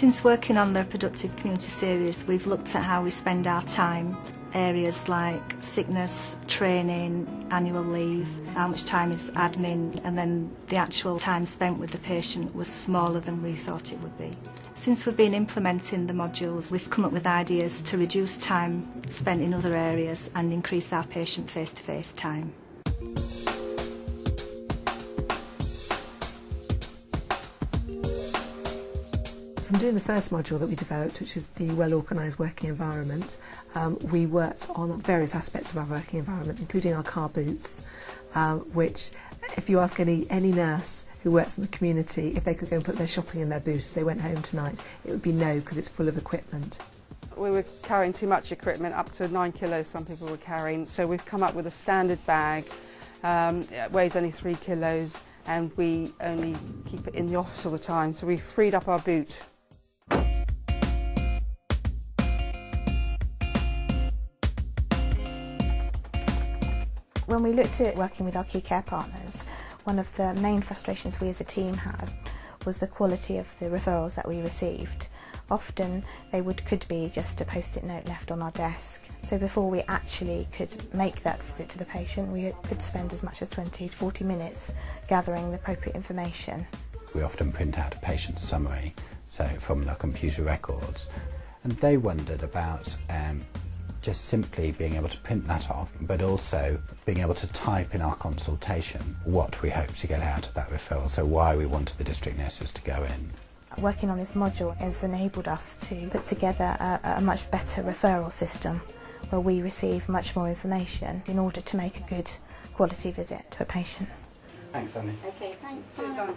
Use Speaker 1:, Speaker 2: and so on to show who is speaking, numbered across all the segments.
Speaker 1: Since working on the Productive Community series, we've looked at how we spend our time. Areas like sickness, training, annual leave, how much time is admin, and then the actual time spent with the patient was smaller than we thought it would be. Since we've been implementing the modules, we've come up with ideas to reduce time spent in other areas and increase our patient face-to-face time.
Speaker 2: From doing the first module that we developed, which is the well-organised working environment, we worked on various aspects of our working environment, including our car boots, which, if you ask any nurse who works in the community if they could go and put their shopping in their boot if they went home tonight, it would be no, because it's full of equipment.
Speaker 3: We were carrying too much equipment, up to 9 kilos some people were carrying, so we've come up with a standard bag. It weighs only 3 kilos and we only keep it in the office all the time, so we've freed up our boot.
Speaker 4: When we looked at working with our key care partners, one of the main frustrations we as a team had was the quality of the referrals that we received. Often they could be just a post-it note left on our desk. So before we actually could make that visit to the patient, we could spend as much as 20 to 40 minutes gathering the appropriate information.
Speaker 5: We often print out a patient's summary, so from the computer records, and they wondered about just simply being able to print that off, but also being able to type in our consultation what we hope to get out of that referral, so why we wanted the district nurses to go in.
Speaker 4: Working on this module has enabled us to put together a much better referral system where we receive much more information in order to make a good quality visit to a patient.
Speaker 5: Thanks, Annie.
Speaker 6: Okay, thanks. Bye.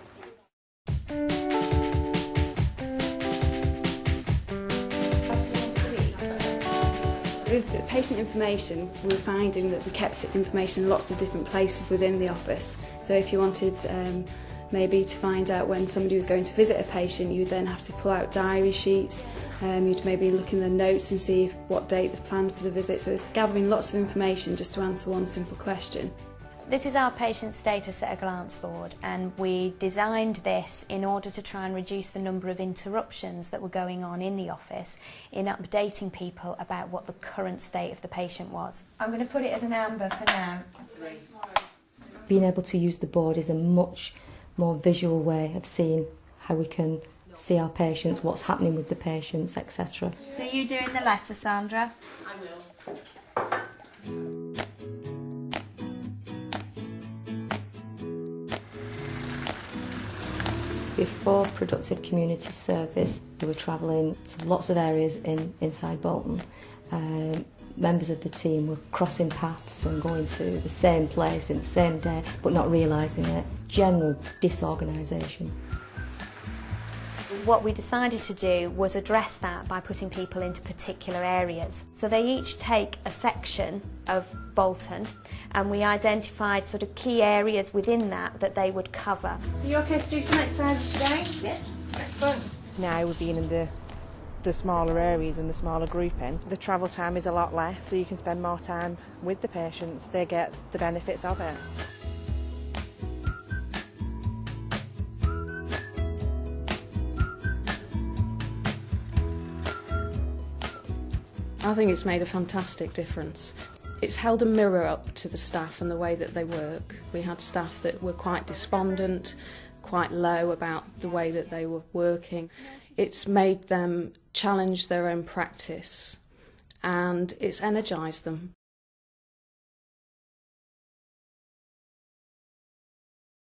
Speaker 7: With patient information, we were finding that we kept information in lots of different places within the office. So if you wanted maybe to find out when somebody was going to visit a patient, you'd then have to pull out diary sheets, you'd maybe look in the notes and see what date they've planned for the visit. So it's gathering lots of information just to answer one simple question.
Speaker 6: This is our patient status at a glance board, and we designed this in order to try and reduce the number of interruptions that were going on in the office in updating people about what the current state of the patient was. I'm going to put it as an amber for now.
Speaker 8: Being able to use the board is a much more visual way of seeing how we can see our patients, what's happening with the patients, etc.
Speaker 6: So you doing the letter, Sandra? I will.
Speaker 8: Before Productive Community Service, we were travelling to lots of areas inside Bolton. Members of the team were crossing paths and going to the same place in the same day, but not realising it. General disorganisation.
Speaker 6: What we decided to do was address that by putting people into particular areas. So they each take a section of Bolton, and we identified sort of key areas within that they would cover.
Speaker 9: Are you okay to do some exercises today?
Speaker 6: Yeah.
Speaker 9: Excellent.
Speaker 10: Now we've been in the smaller areas and the smaller grouping, the travel time is a lot less, so you can spend more time with the patients. They get the benefits of it.
Speaker 7: I think it's made a fantastic difference. It's held a mirror up to the staff and the way that they work. We had staff that were quite despondent, quite low about the way that they were working. It's made them challenge their own practice and it's energised them.